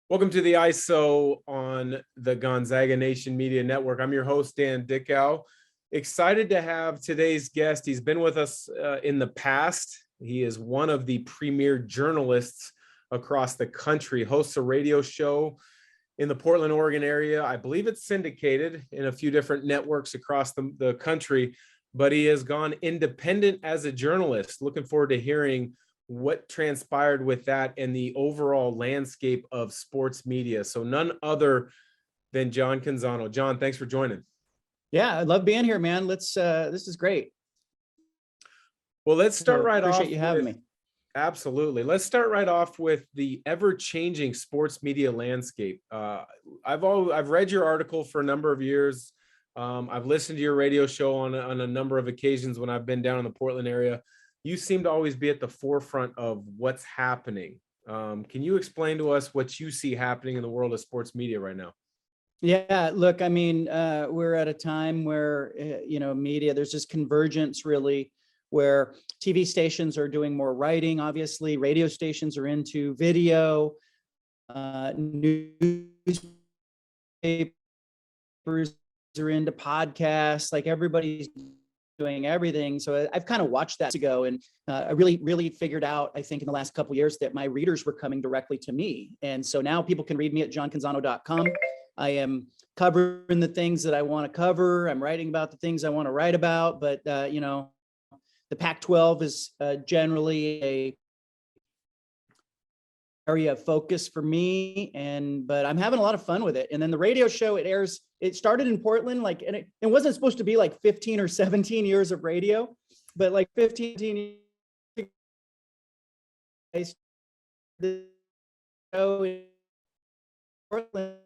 Welcome to the ISO on the Gonzaga Nation Media Network. I'm your host, Dan Dickau. Excited to have today's guest. He's been with us in the past. He is one of the premier journalists across the country, hosts a radio show in the Portland, Oregon area. I believe it's syndicated in a few different networks across the country, but he has gone independent as a journalist. Looking forward to hearing what transpired with that and the overall landscape of sports media. So none other than John Canzano. John, thanks for joining. Yeah, I love being here, man. This is great. Well, let's start right off. Appreciate you having me. Absolutely. Let's start right off with the ever-changing sports media landscape. I've read your article for a number of years. I've listened to your radio show on a number of occasions when I've been down in the Portland area. You seem to always be at the forefront of what's happening. Can you explain to us what you see happening in the world of sports media right now? Yeah, look, I mean, we're at a time where, media, there's this convergence really where TV stations are doing more writing, obviously, radio stations are into video, newspapers are into podcasts, like everybody's doing everything. So I've kind of watched that ago, and I really figured out, I think in the last couple of years, that my readers were coming directly to me. And so now people can read me at johncanzano.com. I am covering the things that I want to cover. I'm writing about the things I want to write about, but the Pac 12 is generally a area of focus for me, but I'm having a lot of fun with it. And then the radio show, it started in Portland, and it wasn't supposed to be like 15 or 17 years of radio, but like 15 years the show in Portland.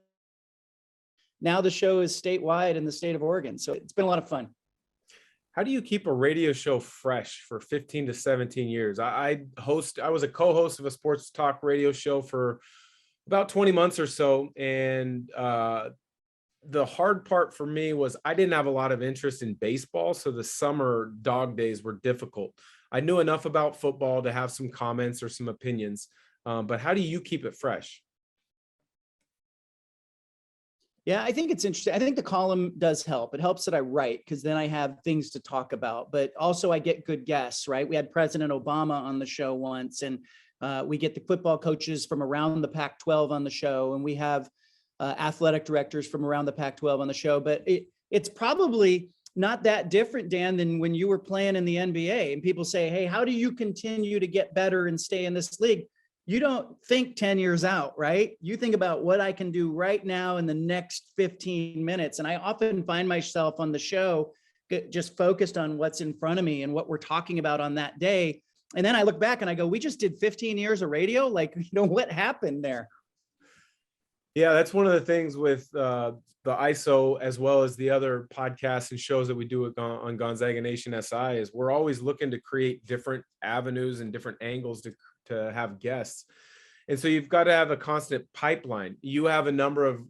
Now the show is statewide in the state of Oregon. So it's been a lot of fun. How do you keep a radio show fresh for 15 to 17 years? I was a co-host of a sports talk radio show for about 20 months or so. And the hard part for me was I didn't have a lot of interest in baseball. So the summer dog days were difficult. I knew enough about football to have some comments or some opinions. But how do you keep it fresh? Yeah, I think it's interesting. I think the column does help. It helps that I write because then I have things to talk about, but also I get good guests, right? We had President Obama on the show once, and we get the football coaches from around the Pac 12 on the show, and we have athletic directors from around the Pac 12 on the show. But it's probably not that different, Dan, than when you were playing in the NBA and people say, hey, how do you continue to get better and stay in this league? You don't think 10 years out, right? You think about what I can do right now in the next 15 minutes. And I often find myself on the show just focused on what's in front of me and what we're talking about on that day. And then I look back and I go, we just did 15 years of radio. Like, what happened there? Yeah, that's one of the things with the ISO, as well as the other podcasts and shows that we do on Gonzaga Nation SI, is we're always looking to create different avenues and different angles to have guests. And so you've got to have a constant pipeline. You have a number of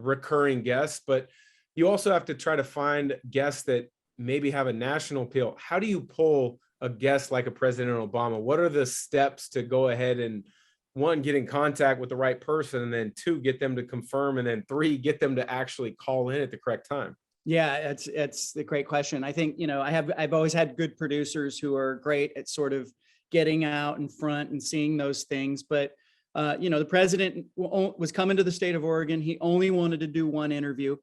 recurring guests, but you also have to try to find guests that maybe have a national appeal. How do you pull a guest like a President Obama? What are the steps to go ahead and, one, get in contact with the right person, and then two, get them to confirm, and then three, get them to actually call in at the correct time? Yeah, it's a great question. I think, I've always had good producers who are great at sort of getting out in front and seeing those things. But, the president was coming to the state of Oregon. He only wanted to do one interview.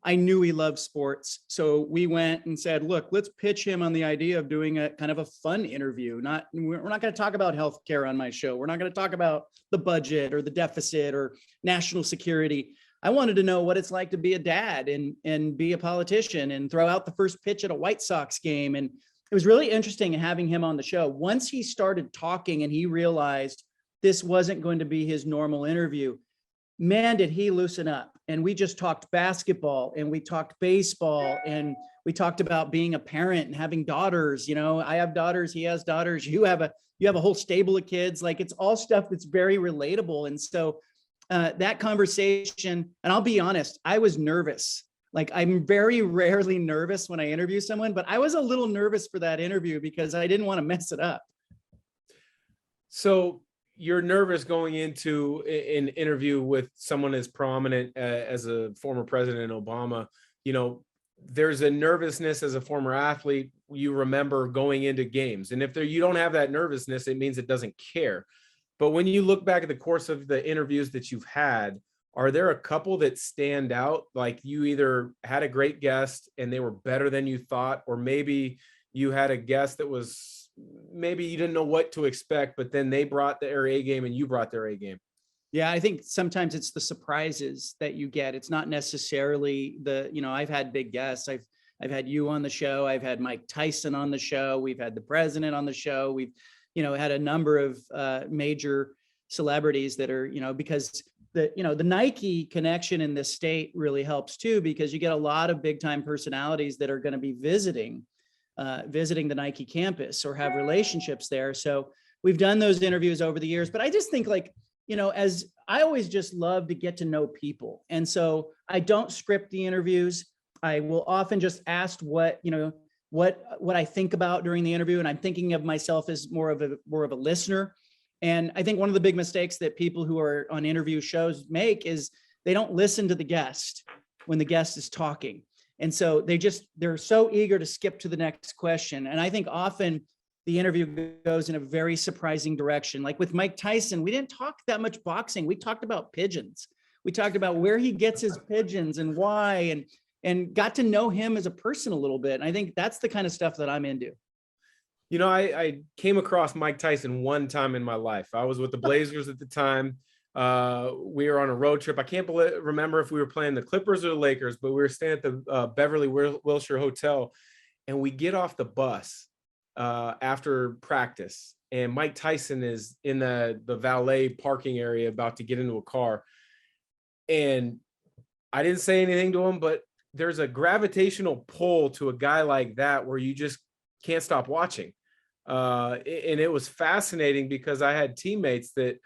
I knew he loved sports. So we went and said, look, let's pitch him on the idea of doing a kind of a fun interview. We're not going to talk about healthcare on my show. We're not going to talk about the budget or the deficit or national security. I wanted to know what it's like to be a dad and be a politician and throw out the first pitch at a White Sox game. And it was really interesting having him on the show. Once he started talking and he realized this wasn't going to be his normal interview, man, did he loosen up. And we just talked basketball and we talked baseball and we talked about being a parent and having daughters. I have daughters, he has daughters, you have a whole stable of kids. Like, it's all stuff that's very relatable. And so that conversation, and I'll be honest, I was nervous. Like, I'm very rarely nervous when I interview someone, but I was a little nervous for that interview because I didn't want to mess it up. So you're nervous going into an interview with someone as prominent as a former President Obama. There's a nervousness as a former athlete. You remember going into games, and if you don't have that nervousness, it means it doesn't care. But when you look back at the course of the interviews that you've had, are there a couple that stand out? Like you either had a great guest and they were better than you thought, or maybe you had a guest that was, maybe you didn't know what to expect, but then they brought their A game and you brought their A game. Yeah, I think sometimes it's the surprises that you get. It's not necessarily I've had big guests. I've had you on the show. I've had Mike Tyson on the show. We've had the president on the show. We've, had a number of major celebrities that are, because the Nike connection in this state really helps too, because you get a lot of big time personalities that are going to be visiting the Nike campus or have relationships there. So we've done those interviews over the years, but I just think as I always just love to get to know people. And so I don't script the interviews. I will often just ask what I think about during the interview. And I'm thinking of myself as more of a listener. And I think one of the big mistakes that people who are on interview shows make is they don't listen to the guest when the guest is talking. And so they're so eager to skip to the next question. And I think often the interview goes in a very surprising direction. Like with Mike Tyson, we didn't talk that much boxing. We talked about pigeons. We talked about where he gets his pigeons and why, and got to know him as a person a little bit. And I think that's the kind of stuff that I'm into. I came across Mike Tyson one time in my life. I was with the Blazers at the time. We were on a road trip. I can't remember if we were playing the Clippers or the Lakers, but we were staying at the Beverly Wilshire Hotel, and we get off the bus after practice, and Mike Tyson is in the valet parking area about to get into a car. And I didn't say anything to him, but there's a gravitational pull to a guy like that where you just can't stop watching. And it was fascinating because I had teammates that,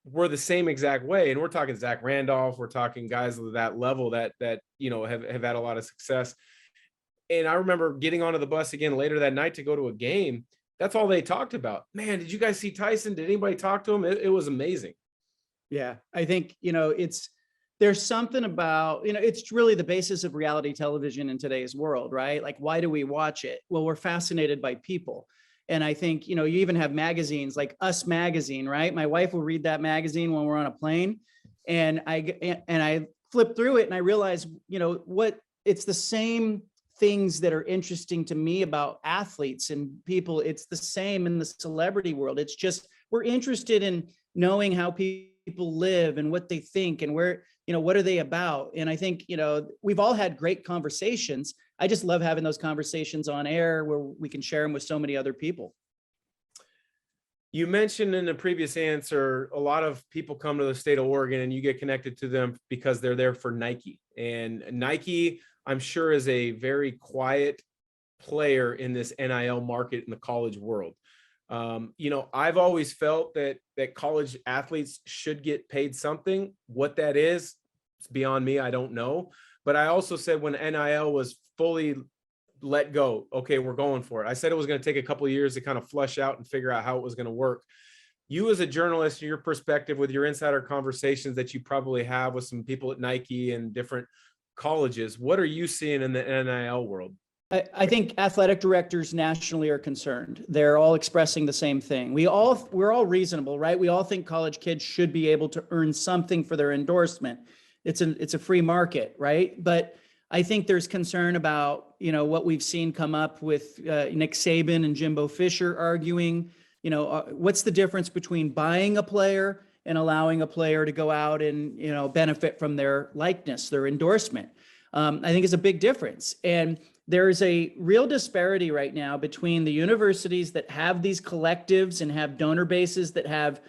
were the same exact way. And we're talking Zach Randolph, we're talking guys of that level that have had a lot of success. And I remember getting onto the bus again later that night to go to a game. That's all they talked about. Man, did you guys see Tyson? Did anybody talk to him? It was amazing. Yeah, I think, there's something about, it's really the basis of reality television in today's world, right? Like, why do we watch it? Well, we're fascinated by people. And I think, you you even have magazines like Us Magazine, right? My wife will read that magazine when we're on a plane, and I flip through it and I realize, it's the same things that are interesting to me about athletes and people. It's the same in the celebrity world. It's just, we're interested in knowing how people live and what they think and where, what are they about? And I think, we've all had great conversations. I just love having those conversations on air where we can share them with so many other people. You mentioned in the previous answer, a lot of people come to the state of Oregon and you get connected to them because they're there for Nike. And Nike, I'm sure, is a very quiet player in this NIL market in the college world. I've always felt that college athletes should get paid something. What that is, it's beyond me. I don't know. But I also said when NIL was fully let go, okay, we're going for it. I said it was going to take a couple of years to kind of flush out and figure out how it was going to work. You as a journalist, your perspective with your insider conversations that you probably have with some people at Nike and different colleges, what are you seeing in the NIL world? I think athletic directors nationally are concerned. They're all expressing the same thing. We're all reasonable, right? We all think college kids should be able to earn something for their endorsement. It's a free market, right? But I think there's concern about, what we've seen come up with Nick Saban and Jimbo Fisher arguing, what's the difference between buying a player and allowing a player to go out and, benefit from their likeness, their endorsement. I think it's a big difference. And there's a real disparity right now between the universities that have these collectives and have donor bases that have,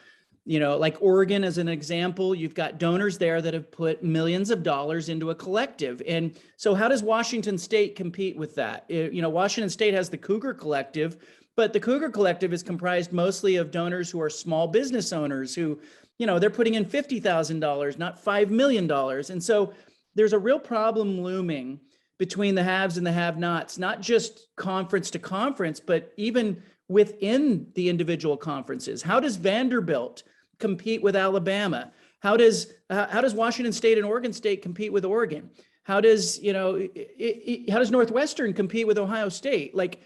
like Oregon as an example, you've got donors there that have put millions of dollars into a collective. And so how does Washington State compete with that? Washington State has the Cougar Collective, but the Cougar Collective is comprised mostly of donors who are small business owners who, they're putting in $50,000, not $5 million. And so there's a real problem looming between the haves and the have-nots, not just conference to conference, but even within the individual conferences? How does Vanderbilt compete with Alabama? How does Washington State and Oregon State compete with Oregon? How does, how does Northwestern compete with Ohio State? Like,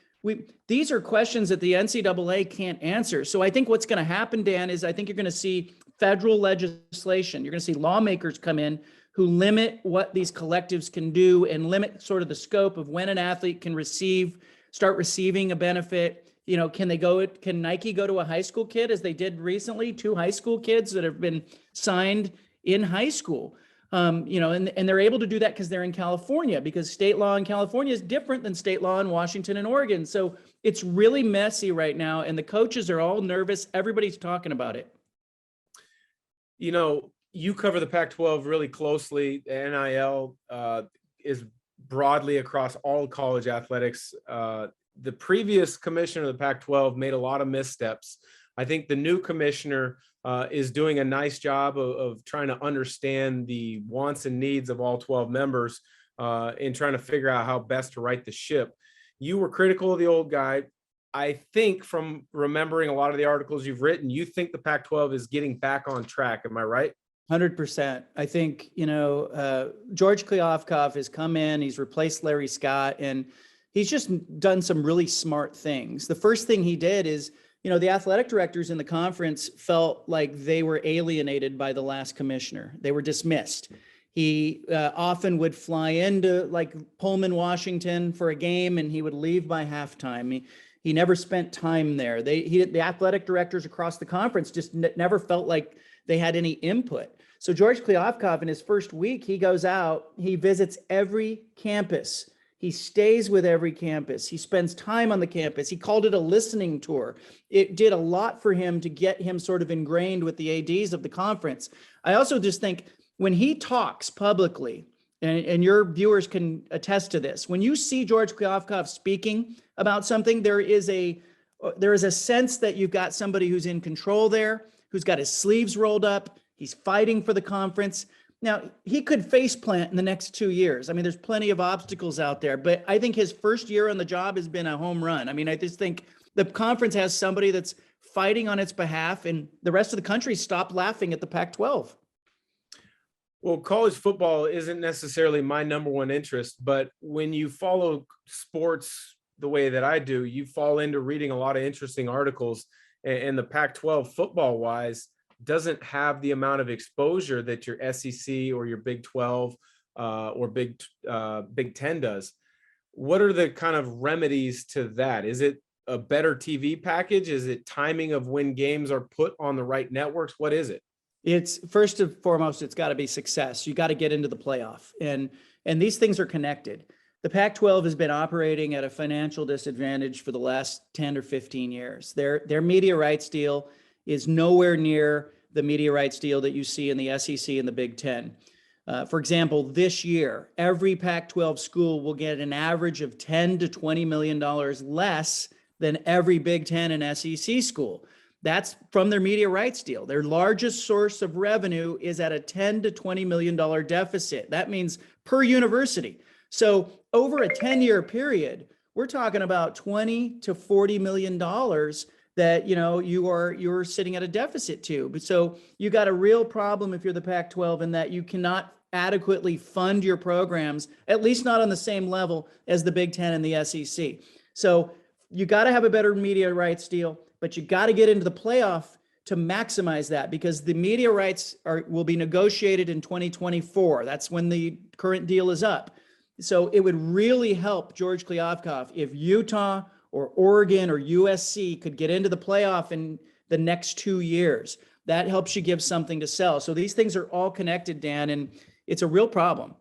these are questions that the NCAA can't answer. So I think what's going to happen, Dan, is I think you're going to see federal legislation. You're going to see lawmakers come in who limit what these collectives can do and limit sort of the scope of when an athlete can start receiving a benefit. Can Nike go to a high school kid, as they did recently, 2 high school kids that have been signed in high school? And they're able to do that because they're in California, because state law in California is different than state law in Washington and Oregon. So it's really messy right now, and the coaches are all nervous. Everybody's talking about it. You cover the Pac-12 really closely. The NIL is broadly across all college athletics. The previous commissioner of the Pac-12 made a lot of missteps. I think the new commissioner is doing a nice job of trying to understand the wants and needs of all 12 members in trying to figure out how best to right the ship. You were critical of the old guy. I think, from remembering a lot of the articles you've written, you think the Pac-12 is getting back on track. Am I right? 100%. I think, George Kliavkoff has come in, he's replaced Larry Scott, and he's just done some really smart things. The first thing he did is, the athletic directors in the conference felt like they were alienated by the last commissioner. They were dismissed. He often would fly into like Pullman, Washington for a game, and he would leave by halftime. He never spent time there. The athletic directors across the conference just never felt like they had any input. So George Kliavkoff, in his first week, he goes out, he visits every campus. He stays with every campus. He spends time on the campus. He called it a listening tour. It did a lot for him to get him sort of ingrained with the ADs of the conference. I also just think when he talks publicly, and your viewers can attest to this, when you see George Kliavkoff speaking about something, there is a sense that you've got somebody who's in control there, who's got his sleeves rolled up. He's fighting for the conference. Now, he could faceplant in the next 2 years. I mean, there's plenty of obstacles out there, but I think his first year on the job has been a home run. I mean, I just think the conference has somebody that's fighting on its behalf, and the rest of the country stopped laughing at the Pac-12. Well, college football isn't necessarily my number one interest, but when you follow sports the way that I do, you fall into reading a lot of interesting articles, and the Pac-12 football wise doesn't have the amount of exposure that your SEC or your Big 12 or Big 10 does. What are the kind of remedies to that? Is it a better TV package? Is it timing of when games are put on the right networks? What is it? It's first and foremost, it's got to be success. You got to get into the playoff, and these things are connected. The Pac-12 has been operating at a financial disadvantage for the last 10 or 15 years. Their media rights deal is nowhere near the media rights deal that you see in the SEC and the Big Ten. For example, this year, every Pac-12 school will get an average of $10 to $20 million less than every Big Ten and SEC school. That's from their media rights deal. Their largest source of revenue is at a $10 to $20 million deficit. That means per university. So over a 10-year period, we're talking about $20 to $40 million that you're sitting at a deficit to. But so you got a real problem if you're the Pac-12 in that you cannot adequately fund your programs, at least not on the same level as the Big Ten and the SEC. So you got to have a better media rights deal, but you got to get into the playoff to maximize that, because the media rights will be negotiated in 2024. That's when the current deal is up. So it would really help George Kliavkoff if Utah or Oregon or USC could get into the playoff in the next 2 years. That helps you give something to sell. So these things are all connected, Dan, and it's a real problem.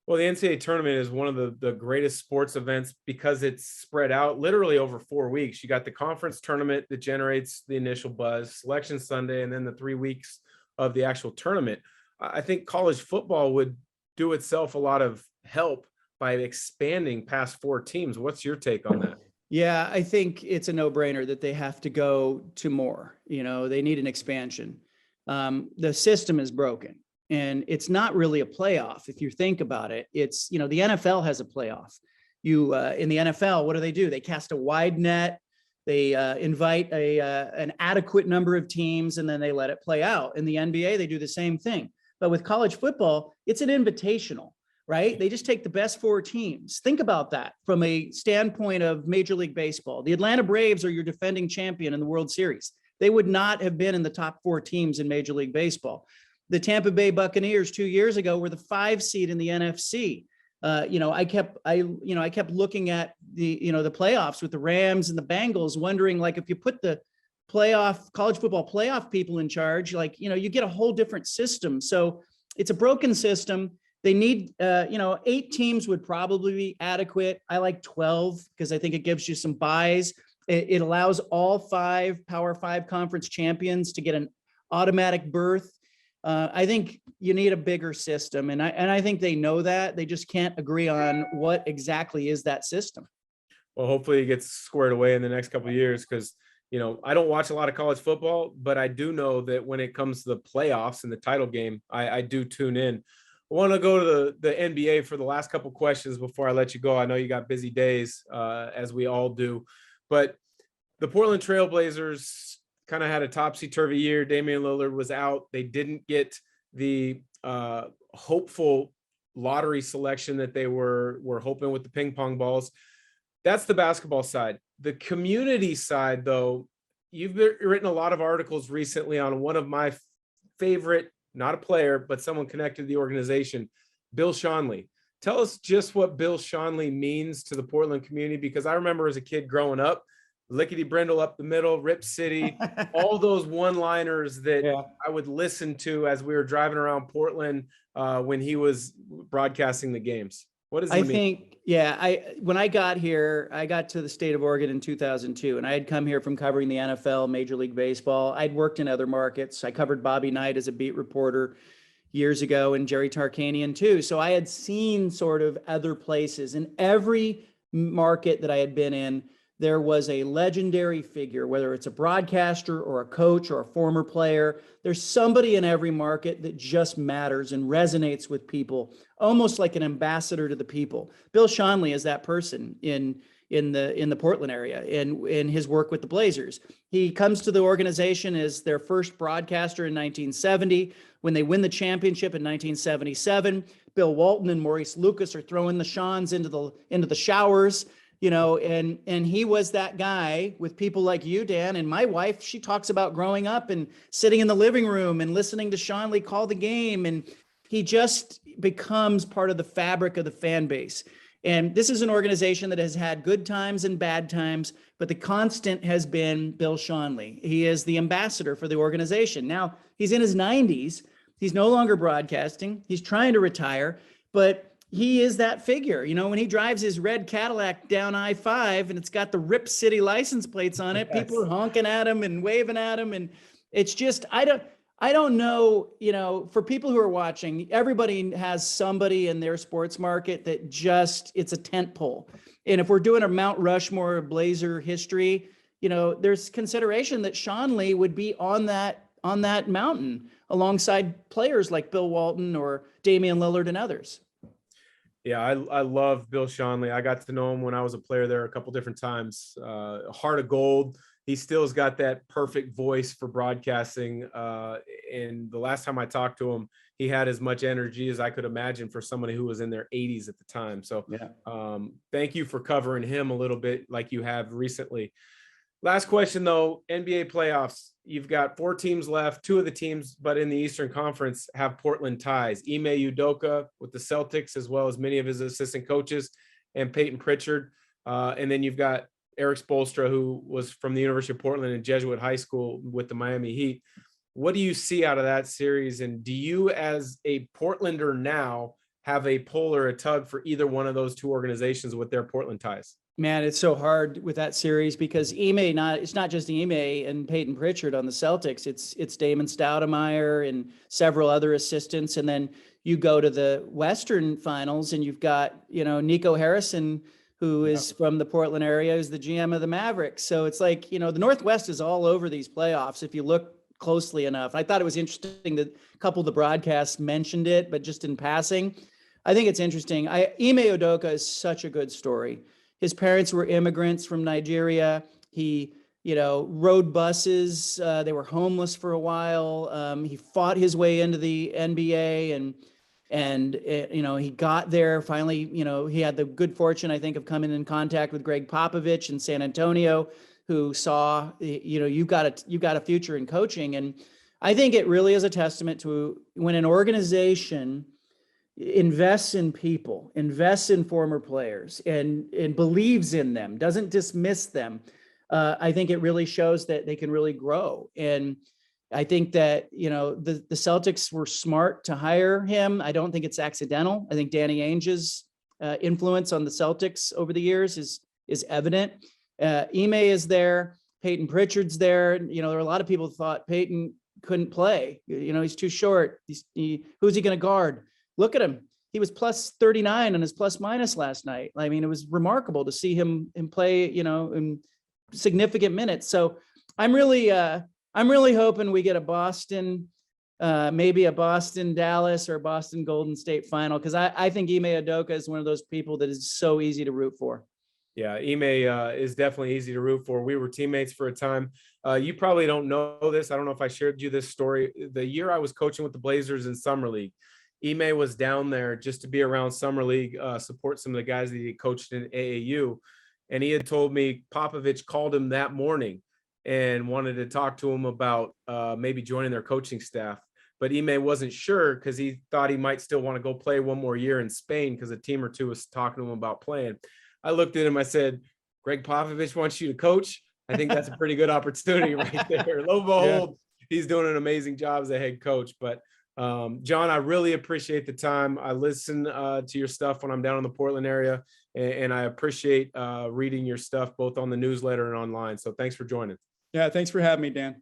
Well, the NCAA tournament is one of the greatest sports events because it's spread out literally over 4 weeks. You got the conference tournament that generates the initial buzz, Selection Sunday, and then the 3 weeks of the actual tournament. I think college football would do itself a lot of help by expanding past 4 teams. What's your take on that? Yeah, I think it's a no-brainer that they have to go to more. They need an expansion. The system is broken, and it's not really a playoff. If you think about it, it's, the NFL has a playoff. In the NFL, what do? They cast a wide net. They invite an adequate number of teams, and then they let it play out. In the NBA, they do the same thing. But with college football, it's an invitational, right? They just take the best 4 teams. Think about that from a standpoint of Major League Baseball. The Atlanta Braves are your defending champion in the World Series. They would not have been in the top 4 teams in Major League Baseball. The Tampa Bay Buccaneers 2 years ago were the 5 seed in the NFC. I kept looking at the playoffs with the Rams and the Bengals, wondering, like, if you put the college football playoff people in charge, you get a whole different system. So it's a broken system. They need, 8 teams would probably be adequate. I like 12 because I think it gives you some buys. It allows all 5 Power 5 conference champions to get an automatic berth. I think you need a bigger system, and I think they know that. They just can't agree on what exactly is that system. Well, hopefully it gets squared away in the next couple of years, because I don't watch a lot of college football, but I do know that when it comes to the playoffs and the title game, I do tune in. I want to go to the NBA for the last couple of questions before I let you go. I know you got busy days, as we all do, but the Portland Trailblazers kind of had a topsy-turvy year. Damian Lillard was out. They didn't get the hopeful lottery selection that they were hoping with the ping pong balls. That's the basketball side. The community side, though, you've written a lot of articles recently on one of my favorite, not a player, but someone connected to the organization, Bill Schonely. Tell us just what Bill Schonely means to the Portland community, because I remember as a kid growing up, Lickety Brindle up the middle, Rip City, all those one-liners that I would listen to as we were driving around Portland when he was broadcasting the games. What does he mean? When I got here, I got to the state of Oregon in 2002, and I had come here from covering the NFL, Major League Baseball. I'd worked in other markets. I covered Bobby Knight as a beat reporter years ago, and Jerry Tarkanian too. So I had seen sort of other places. In every market that I had been in, there was a legendary figure, whether it's a broadcaster or a coach or a former player. There's somebody in every market that just matters and resonates with people, almost like an ambassador to the people. Bill Schonely is that person in the Portland area in his work with the Blazers. He comes to the organization as their first broadcaster in 1970. When they win the championship in 1977, Bill Walton and Maurice Lucas are throwing the Shans into the showers. And he was that guy with people like you, Dan, and my wife. She talks about growing up and sitting in the living room and listening to Schonely call the game. And he just becomes part of the fabric of the fan base. And this is an organization that has had good times and bad times, but the constant has been Bill Schonely. He is the ambassador for the organization. Now, he's in his 90s. He's no longer broadcasting. He's trying to retire, but he is that figure. When he drives his red Cadillac down I-5 and it's got the Rip City license plates on it, people are honking at him and waving at him. And it's just, I don't know, for people who are watching, everybody has somebody in their sports market that just, it's a tent pole. And if we're doing a Mount Rushmore Blazer history, there's consideration that Schonely would be on that mountain alongside players like Bill Walton or Damian Lillard and others. Yeah, I love Bill Schonely. I got to know him when I was a player there a couple different times. Heart of gold. He still's got that perfect voice for broadcasting. And the last time I talked to him, he had as much energy as I could imagine for somebody who was in their 80s at the time. So thank you for covering him a little bit like you have recently. Last question, though, NBA playoffs. You've got 4 teams left. 2 of the teams, but in the Eastern Conference, have Portland ties. Ime Udoka with the Celtics, as well as many of his assistant coaches, and Peyton Pritchard. And then you've got Eric Spoelstra, who was from the University of Portland and Jesuit High School with the Miami Heat. What do you see out of that series? And do you, as a Portlander now, have a pull or a tug for either one of those 2 organizations with their Portland ties? Man, it's so hard with that series because it's not just Ime and Peyton Pritchard on the Celtics. It's Damon Stoudemire and several other assistants. And then you go to the Western Finals and you've got, Nico Harrison, who is from the Portland area, who's the GM of the Mavericks. So it's like, the Northwest is all over these playoffs if you look closely enough. I thought it was interesting that a couple of the broadcasts mentioned it, but just in passing. I think it's interesting. Ime Udoka is such a good story. His parents were immigrants from Nigeria. He, rode buses. They were homeless for a while. He fought his way into the NBA and he got there finally. He had the good fortune, I think, of coming in contact with Greg Popovich in San Antonio, who saw, you've got a future in coaching. And I think it really is a testament to when an organization invests in people, invests in former players, and believes in them, doesn't dismiss them. I think it really shows that they can really grow. And I think that, the Celtics were smart to hire him. I don't think it's accidental. I think Danny Ainge's influence on the Celtics over the years is evident. Ime is there. Peyton Pritchard's there. There were a lot of people who thought Peyton couldn't play. He's too short. Who's he going to guard? Look at him. He was plus 39 on his plus minus last night. I mean, it was remarkable to see him play, in significant minutes. So I'm really hoping we get a Boston, maybe a Boston Dallas or Boston Golden State final, because I think Ime Udoka is one of those people that is so easy to root for. Yeah, Ime is definitely easy to root for. We were teammates for a time. You probably don't know this. I don't know if I shared you this story. The year I was coaching with the Blazers in Summer League, Ime was down there just to be around Summer League, support some of the guys that he coached in AAU. And he had told me Popovich called him that morning and wanted to talk to him about maybe joining their coaching staff. But Ime wasn't sure because he thought he might still want to go play one more year in Spain because a team or two was talking to him about playing. I looked at him, I said, Greg Popovich wants you to coach. I think that's a pretty good opportunity right there. Lo and behold, he's doing an amazing job as a head coach. But John, I really appreciate the time. I listen to your stuff when I'm down in the Portland area, and I appreciate reading your stuff both on the newsletter and online. So thanks for joining. Yeah, thanks for having me, Dan.